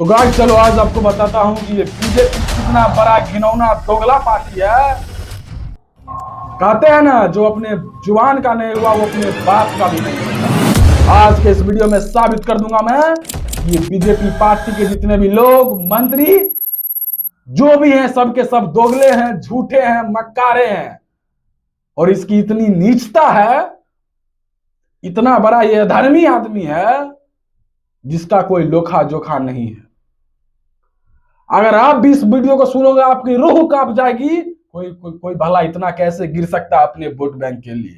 तो गाइस चलो आज आपको बताता हूं कि ये बीजेपी कितना बड़ा घिनौना दोगला पार्टी है। कहते हैं ना, जो अपने जुबान का नहीं हुआ वो अपने बाप का भी नहीं होता। आज के इस वीडियो में साबित कर दूंगा मैं, ये बीजेपी पार्टी के जितने भी लोग, मंत्री जो भी हैं, सबके सब दोगले हैं, झूठे हैं, मक्कारे हैं। और इसकी इतनी नीचता है, इतना बड़ा ये अधर्मी आदमी है जिसका कोई लोखा जोखा नहीं है। अगर आप भी इस वीडियो को सुनोगे आपकी रूह कांप जाएगी। कोई भला इतना कैसे गिर सकता है अपने वोट बैंक के लिए?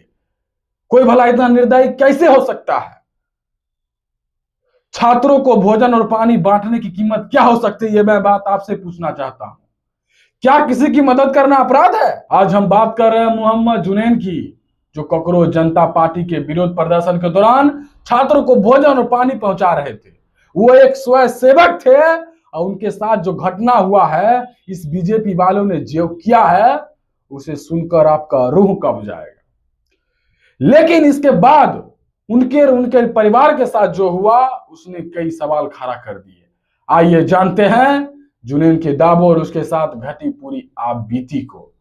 कोई भला इतना निर्दयी कैसे हो सकता है? छात्रों को भोजन और पानी बांटने की कीमत क्या हो सकती है, ये मैं बात आपसे पूछना चाहता हूं। क्या किसी की मदद करना अपराध है? आज हम बात कर रहे हैं मोहम्मद जुनैन की, जो कॉकरोच जनता पार्टी के विरोध प्रदर्शन के दौरान छात्रों को भोजन और पानी पहुंचा रहे थे। वो एक स्वयं सेवक थे और उनके साथ जो घटना हुआ है, इस बीजेपी वालों ने जो किया है, उसे सुनकर आपका रूह कांप जाएगा। लेकिन इसके बाद उनके परिवार के साथ जो हुआ, उसने कई सवाल खड़ा कर दिए। आइए जानते हैं जुनैन के दावों और उसके साथ घटी पूरी आप बीती को।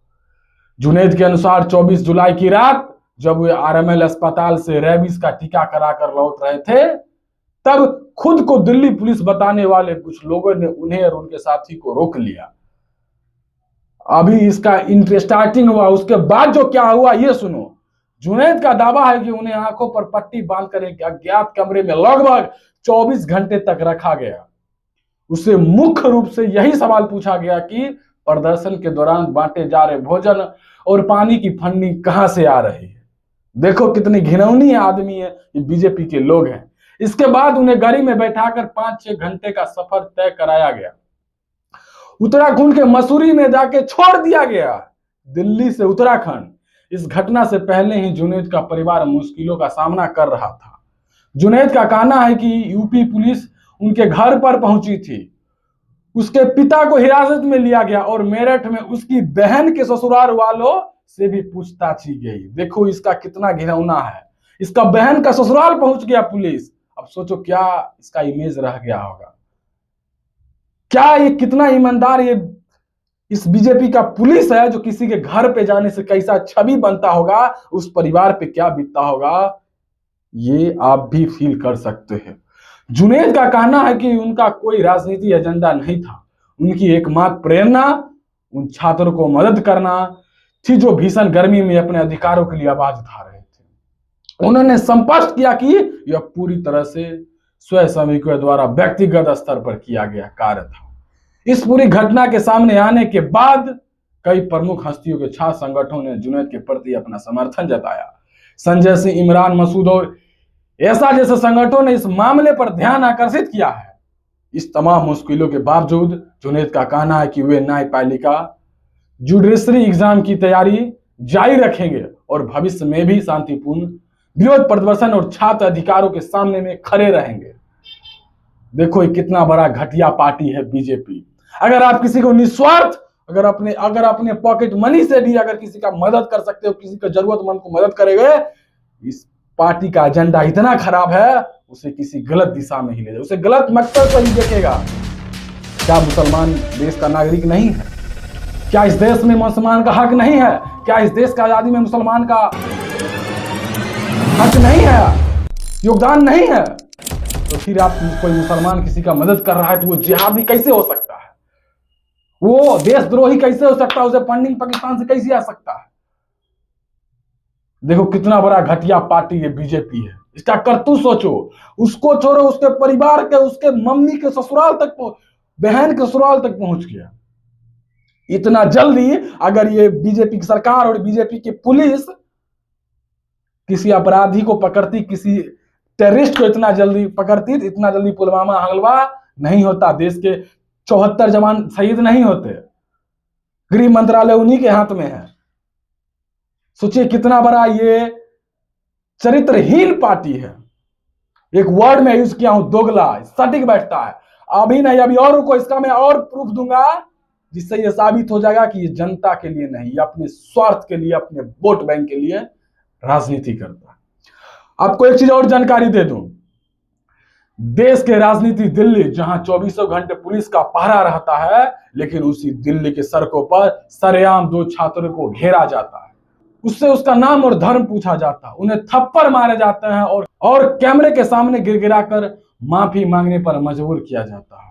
जुनैद के अनुसार 24 जुलाई की रात जब वे आरएमएल अस्पताल से रेबीज का टीका कराकर लौट रहे थे, तब खुद को दिल्ली पुलिस बताने वाले कुछ लोगों ने उन्हें और उनके साथी को रोक लिया। अभी इसका इंटरेस्टिंग हुआ, उसके बाद जो क्या हुआ ये सुनो। जुनैद का दावा है कि उन्हें आंखों पर पट्टी बांधकर एक अज्ञात कमरे में लगभग 24 घंटे तक रखा गया। उससे मुख्य रूप से यही सवाल पूछा गया कि प्रदर्शन के दौरान बांटे जा रहे भोजन और पानी की फंडिंग कहां से आ रही है। देखो कितनी घिनौनी आदमी है ये बीजेपी के लोग हैं। इसके बाद उन्हें गाड़ी में बैठाकर 5-6 घंटे का सफर तय कराया गया। उत्तराखंड के मसूरी में जाके छोड़ दिया गया, दिल्ली से उत्तराखंड। इस घटना से पहले ही जुनैद का परिवार मुश्किलों का सामना कर रहा था। जुनैद का कहना है कि यूपी पुलिस उनके घर पर पहुंची थी, उसके पिता को हिरासत में लिया गया और मेरठ में उसकी बहन के ससुराल वालों से भी पूछताछ की गई। देखो इसका कितना घिनौना है, इसका बहन का ससुराल पहुंच गया पुलिस। अब सोचो क्या इसका इमेज रह गया होगा, क्या ये कितना ईमानदार ये इस बीजेपी का पुलिस है, जो किसी के घर पे जाने से कैसा छवि बनता होगा, उस परिवार पे क्या बीतता होगा, ये आप भी फील कर सकते हैं। जुनैद का कहना है कि उनका कोई राजनीति एजेंडा नहीं था, उनकी एकमात्र प्रेरणा उन छात्रों को मदद करना थी जो भीषण गर्मी में अपने अधिकारों के लिए आवाज उठा रहे थे। उन्होंने स्पष्ट किया कि यह पूरी तरह से स्वयं श्रमिकों द्वारा व्यक्तिगत स्तर पर किया गया कार्य था। इस पूरी घटना के सामने आने के बाद कई प्रमुख हस्तियों के छात्र संगठनों ने जुनैद के प्रति अपना समर्थन जताया। संजय सिंह, इमरान मसूद और ऐसा जैसे संगठनों ने इस मामले पर ध्यान आकर्षित किया है। इस तमाम मुश्किलों के बावजूद जुनैद का कहना है कि वे न्यायपालिका जुडिशरी एग्जाम की तैयारी जारी रखेंगे और भविष्य में भी शांतिपूर्ण विरोध प्रदर्शन और छात्र अधिकारों के सामने में खड़े रहेंगे। देखो ये कितना बड़ा घटिया पार्टी है बीजेपी। अगर आप किसी को निस्वार्थ अगर अपने पॉकेट मनी से भी अगर किसी का मदद कर सकते हो, किसी का जरूरतमंद को मदद करेंगे, इस पार्टी का एजेंडा इतना खराब है, उसे किसी गलत दिशा में ही ले जाए, उसे गलत मकसद से ही देखेगा। क्या मुसलमान देश का नागरिक नहीं है? क्या इस देश में मुसलमान का हक नहीं है? क्या इस देश का आजादी में मुसलमान का हक नहीं है, योगदान नहीं है? तो फिर आप कोई मुसलमान किसी का मदद कर रहा है तो वो जिहादी कैसे हो सकता है? वो देशद्रोही कैसे हो सकता है? उसे फंडिंग पाकिस्तान से कैसे आ सकता है? देखो कितना बड़ा घटिया पार्टी ये बीजेपी है। इसका करतूत सोचो, उसको छोड़ो, उसके परिवार के, उसके मम्मी के ससुराल तक, बहन के ससुराल तक पहुंच गया। इतना जल्दी अगर ये बीजेपी की सरकार और बीजेपी की पुलिस किसी अपराधी को पकड़ती, किसी टेररिस्ट को इतना जल्दी पकड़ती, इतना जल्दी पुलवामा हमला नहीं होता, देश के 74 जवान शहीद नहीं होते। गृह मंत्रालय उन्हीं के हाथ में है। सोचिए कितना बड़ा ये चरित्रहीन पार्टी है। एक वर्ड में यूज किया हूं, दोगला, सटीक बैठता है। अभी नहीं, अभी और को इसका मैं और प्रूफ दूंगा जिससे ये साबित हो जाएगा कि ये जनता के लिए नहीं, अपने स्वार्थ के लिए, अपने वोट बैंक के लिए राजनीति करता है। आपको एक चीज और जानकारी दे दूं, देश के राजनीति दिल्ली, जहां 24 घंटे पुलिस का पहरा रहता है, लेकिन उसी दिल्ली के सड़कों पर सरेआम दो छात्रों को घेरा जाता है, उससे उसका नाम और धर्म पूछा जाता है, उन्हें थप्पड़ मारे जाते हैं और कैमरे के सामने गिड़गिड़ा कर माफी मांगने पर मजबूर किया जाता है।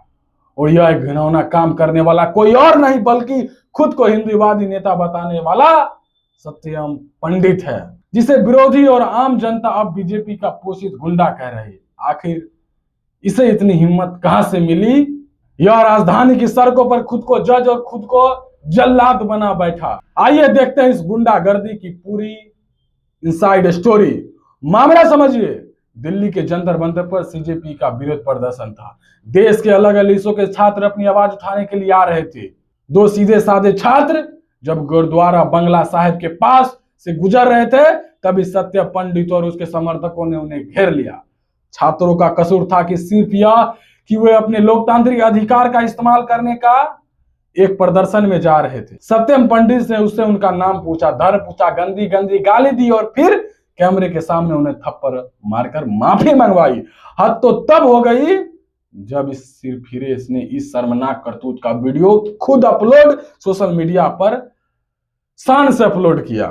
और यह एक घिनौना काम करने वाला कोई और नहीं बल्कि खुद को हिंदूवादी नेता बताने वाला सत्यम पंडित है, जिसे विरोधी और आम जनता अब बीजेपी का पोषित गुंडा कह रही है। आखिर इसे इतनी हिम्मत कहां से मिली? यह राजधानी की सड़कों पर खुद को जज और खुद को जल्लाद बना बैठा। आइए देखते हैं इस गुंडागर्दी की पूरी इनसाइड स्टोरी। मामला समझिए, दिल्ली के जंतर मंतर पर सीजेपी का विरोध प्रदर्शन था। देश के अलग अलग हिस्सों के छात्र अपनी आवाज उठाने के लिए आ रहे थे। दो सीधे साधे छात्र जब गुरुद्वारा बंगला साहिब के पास से गुजर रहे थे, तभी सत्य पंडित और उसके समर्थकों ने उन्हें घेर लिया। छात्रों का कसूर था कि सिर्फ यह कि वे अपने लोकतांत्रिक अधिकार का इस्तेमाल करने का एक प्रदर्शन में जा रहे थे। सत्यम पंडित ने उससे उनका नाम पूछा, धर्म पूछा, गंदी गंदी गाली दी और फिर कैमरे के सामने उन्हें थप्पड़ मारकर माफी मंगवाई। हद तो तब हो गई जब इस सिरफिरे ने इस शर्मनाक करतूत का वीडियो खुद अपलोड सोशल मीडिया पर शान से अपलोड किया।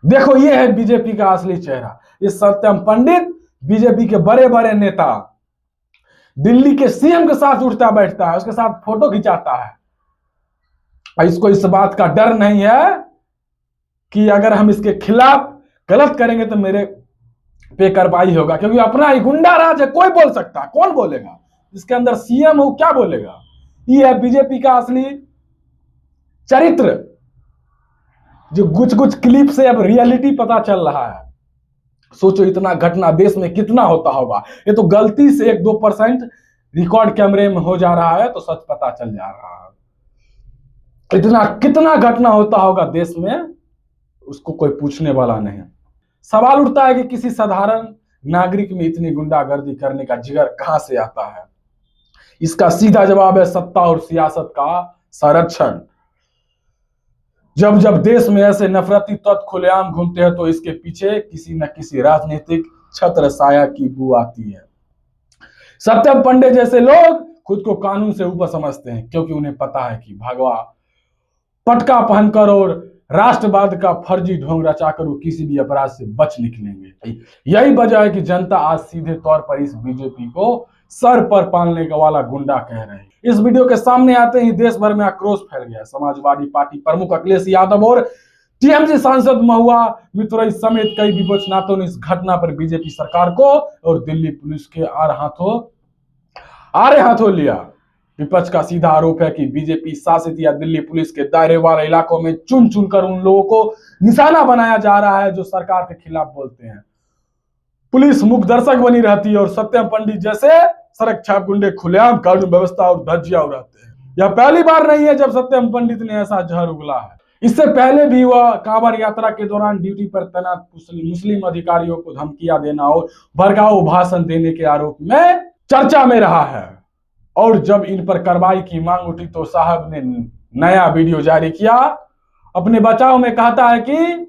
देखो, ये है बीजेपी का असली चेहरा। इस सत्यम पंडित बीजेपी के बड़े बड़े नेता, दिल्ली के सीएम के साथ उठता बैठता है, उसके साथ फोटो खिंचाता है। इसको इस बात का डर नहीं है कि अगर हम इसके खिलाफ गलत करेंगे तो मेरे पे कार्रवाई होगा, क्योंकि अपना ही गुंडा राज है, कोई बोल सकता है। कौन बोलेगा? इसके अंदर सीएम हो, क्या बोलेगा? ये है बीजेपी का असली चरित्र, जो कुछ कुछ क्लिप से अब रियलिटी पता चल रहा है। सोचो, इतना घटना देश में कितना होता होगा। ये तो गलती से 1-2% रिकॉर्ड कैमरे में हो जा रहा है तो सच पता चल जा रहा है। इतना कितना घटना होता होगा देश में, उसको कोई पूछने वाला नहीं। सवाल उठता है कि किसी साधारण नागरिक में इतनी गुंडागर्दी करने का जिगर कहां से आता है? इसका सीधा जवाब है सत्ता और सियासत का संरक्षण। जब जब देश में ऐसे नफरती तत्व खुलेआम घूमते हैं तो इसके पीछे किसी न किसी राजनीतिक छत्र छाया की बू आती है। सत्यम पंडित जैसे लोग खुद को कानून से ऊपर समझते हैं, क्योंकि उन्हें पता है कि भगवा पटका पहनकर और राष्ट्रवाद का फर्जी ढोंग रचाकर वो किसी भी अपराध से बच निकलेंगे। यही वजह है कि जनता आज सीधे तौर पर इस बीजेपी को सर पर पालने का वाला गुंडा कह रहे हैं। इस वीडियो के सामने आते ही देश भर में आक्रोश फैल गया। समाजवादी पार्टी प्रमुख अखिलेश यादव और टीएमसी सांसद महुआ मितुरई समेत कई विपक्षनाथों ने इस घटना पर बीजेपी सरकार को और दिल्ली पुलिस के आड़े हाथों लिया। विपक्ष का सीधा आरोप है कि बीजेपी शासित या दिल्ली पुलिस के दायरे वाले इलाकों में चुन चुनकर उन लोगों को निशाना बनाया जा रहा है जो सरकार के खिलाफ बोलते हैं। पुलिस मुख्य दर्शक बनी रहती है और सत्यम पंडित जैसे सड़क छाप गुंडे खुलेआम कानून व्यवस्था और धज्जियां उड़ाते हैं। यह पहली बार नहीं है जब सत्यम पंडित ने ऐसा जहर उगला है। इससे पहले भी वह कांवड़ यात्रा के दौरान ड्यूटी पर तैनात मुस्लिम अधिकारियों को धमकियां देना और भड़काऊ भाषण देने के आरोप में चर्चा में रहा है। और जब इन पर कार्रवाई की मांग उठी तो साहब ने नया वीडियो जारी किया। अपने बचाव में कहता है कि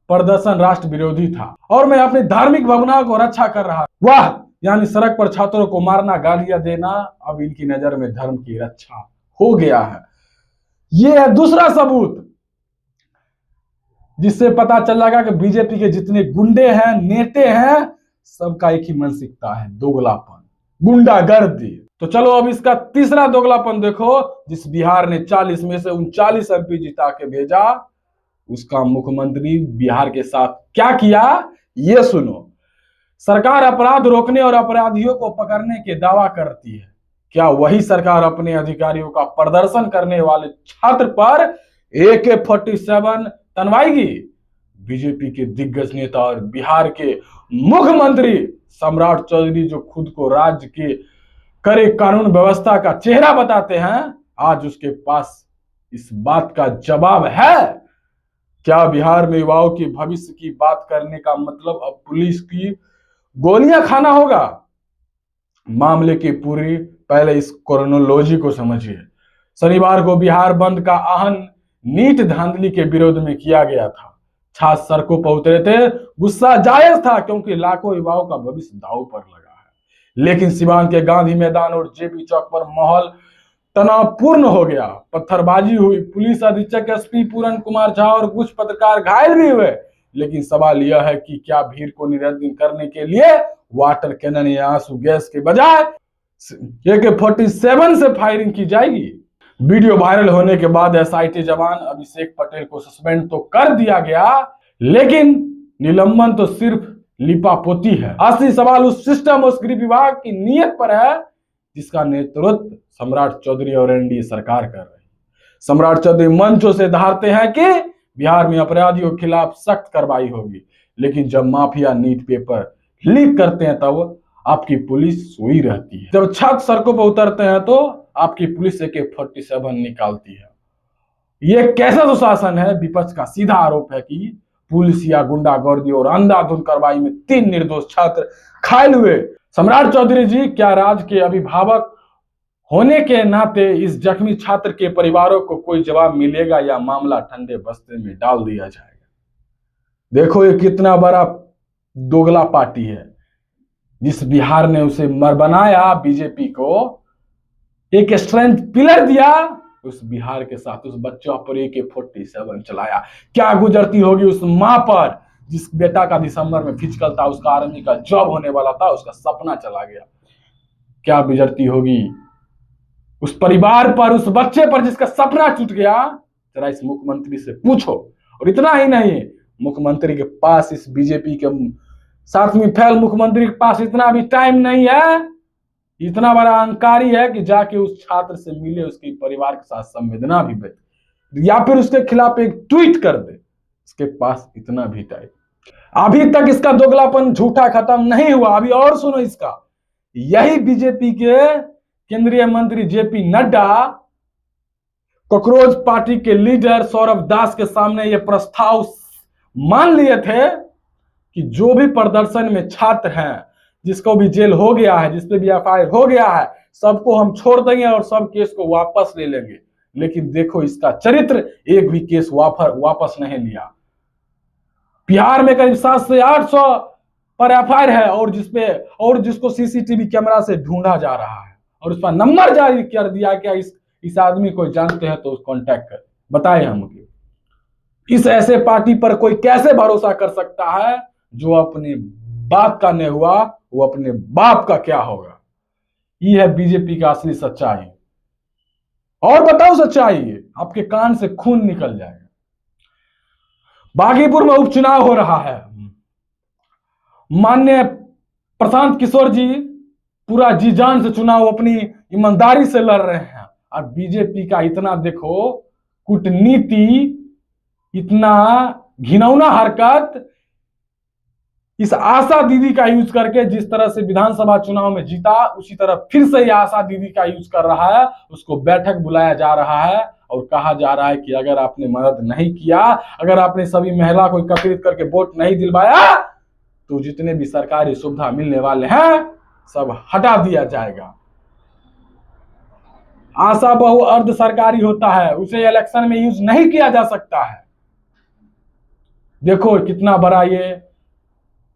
प्रदर्शन राष्ट्र विरोधी था और मैं अपनी धार्मिक भावनाओं को रक्षा कर रहा। वाह, यानी सड़क पर छात्रों को मारना, गालियां देना अब इनकी नजर में धर्म की रक्षा हो गया है। यह है दूसरा सबूत जिससे पता चलेगा कि बीजेपी के जितने गुंडे हैं, नेते हैं, सबका एक ही मानसिकता है, दोगलापन, गुंडागर्दी। तो चलो अब इसका तीसरा दोगलापन देखो। जिस बिहार ने 40 में से 39 एमपी जिता के भेजा, उसका मुख्यमंत्री बिहार के साथ क्या किया, ये सुनो। सरकार अपराध रोकने और अपराधियों को पकड़ने के दावा करती है। क्या वही सरकार अपने अधिकारियों का प्रदर्शन करने वाले छात्र पर AK-47 तनवाएगी? बीजेपी के दिग्गज नेता और बिहार के मुख्यमंत्री सम्राट चौधरी, जो खुद को राज्य के करे कानून व्यवस्था का चेहरा बताते हैं, आज उसके पास इस बात का जवाब है। क्या बिहार में युवाओं के भविष्य की बात करने का मतलब अब पुलिस की गोलियां खाना होगा? मामले की पूरी पहले इस क्रोनोलॉजी को समझिए। शनिवार को बिहार बंद का आहन नीट धांधली के विरोध में किया गया था। छात्र सड़कों पर उतरे थे। गुस्सा जायज था क्योंकि लाखों युवाओं का भविष्य दांव पर लगा है। लेकिन सिवान के गांधी मैदान और जेपी चौक पर माहौल तनावपूर्ण हो गया। पत्थरबाजी हुई, पुलिस अधीक्षक एसपी पूरन कुमार झा और कुछ पत्रकार घायल भी हुए। लेकिन सवाल यह है कि क्या भीड़ को नियंत्रित करने के लिए वाटर कैनन या आंसू गैस के बजाय AK-47 से फायरिंग की जाएगी? वीडियो वायरल होने के बाद SIT जवान अभिषेक पटेल को सस्पेंड तो कर दिया गया, लेकिन निलंबन तो सिर्फ लिपापोती है। असली सवाल उस सिस्टम और गृह विभाग की नीयत पर है जिसका नेतृत्व सम्राट चौधरी और NDA सरकार कर रही है। सम्राट चौधरी मंचों से धारते हैं कि बिहार में अपराधियों के खिलाफ सख्त कार्रवाई होगी, लेकिन जब माफिया नीट पेपर लीक करते हैं तब आपकी पुलिस सोई रहती है। जब छात्र सड़कों पर उतरते हैं तो आपकी पुलिस AK-47 निकालती है। यह कैसा सुशासन है? विपक्ष का सीधा आरोप है कि पुलिस या गुंडागर्दी और अंधाधुंध कार्रवाई में 3 निर्दोष छात्र घायल हुए। सम्राट चौधरी जी, क्या राज्य के अभिभावक होने के नाते इस जख्मी छात्र के परिवारों को कोई जवाब मिलेगा या मामला ठंडे बस्ते में डाल दिया जाएगा? देखो, ये कितना बड़ा दोगला पार्टी है। जिस बिहार ने उसे मर बनाया, बीजेपी को एक स्ट्रेंथ पिलर दिया, उस बिहार के साथ उस बच्चों पर AK-47 चलाया। क्या गुजरती होगी उस मां पर जिस बेटा का दिसंबर में फिजिकल था, उसका आर्मी का जॉब होने वाला था, उसका सपना चला गया। क्या गुजरती होगी उस परिवार पर, उस बच्चे पर जिसका सपना टूट गया? जरा इस मुख्यमंत्री से पूछो। और इतना ही नहीं, मुख्यमंत्री के पास, इस बीजेपी के साथ में फैल मुख्यमंत्री के पास इतना भी टाइम नहीं है, इतना बड़ा अहंकारी है कि जाके उस छात्र से मिले, उसके परिवार के साथ संवेदना भी व्यक्त या फिर उसके खिलाफ एक ट्वीट कर दे। इसके पास इतना भी टाइम। अभी तक इसका दोगलापन झूठा खत्म नहीं हुआ। अभी और सुनो इसका। यही बीजेपी के केंद्रीय मंत्री JP नड्डा कॉकरोच पार्टी के लीडर सौरभ दास के सामने यह प्रस्ताव मान लिए थे कि जो भी प्रदर्शन में छात्र हैं, जिसको भी जेल हो गया है, जिसपे भी FIR हो गया है, सबको हम छोड़ देंगे और सब केस को वापस ले लेंगे। लेकिन देखो इसका चरित्र, एक भी केस वापस नहीं लिया। बिहार में करीब 700 से 800 पर FIR है और जिसको CCTV कैमरा से ढूंढा जा रहा है और उसका नंबर जारी कर दिया। क्या इस आदमी को जानते हैं तो कांटेक्ट कर बताए हमको। इस ऐसे पार्टी पर कोई कैसे भरोसा कर सकता है जो अपने बाप का नहीं हुआ, वो अपने बाप का क्या होगा? ये है बीजेपी का असली सच्चाई। और बताओ सच्चाई, आपके कान से खून निकल जाएगा। बागीपुर में उपचुनाव हो रहा है। माननीय प्रशांत किशोर जी पूरा जी जान से चुनाव अपनी ईमानदारी से लड़ रहे हैं और बीजेपी का इतना देखो कूटनीति, इतना घिनौना हरकत, इस आशा दीदी का यूज करके जिस तरह से विधानसभा चुनाव में जीता, उसी तरह फिर से ये आशा दीदी का यूज कर रहा है। उसको बैठक बुलाया जा रहा है और कहा जा रहा है कि अगर आपने मदद नहीं किया, अगर आपने सभी महिला को एकत्रित करके वोट नहीं दिलवाया, तो जितने भी सरकारी सुविधा मिलने वाले हैं सब हटा दिया जाएगा। आशा बहु अर्ध सरकारी होता है, उसे इलेक्शन में यूज नहीं किया जा सकता है। देखो कितना बड़ा ये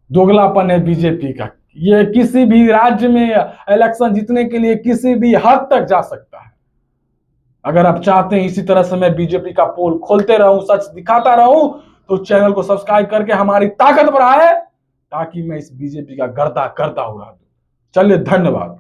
दोगलापन है बीजेपी का। ये किसी भी राज्य में इलेक्शन जीतने के लिए किसी भी हद तक जा सकता है। अगर आप चाहते हैं इसी तरह से मैं बीजेपी का पोल खोलते रहूं, सच दिखाता रहूं, तो चैनल को सब्सक्राइब करके हमारी ताकत बढ़ाए ताकि मैं इस बीजेपी का गर्दा उड़ा दूं। चलिए, धन्यवाद।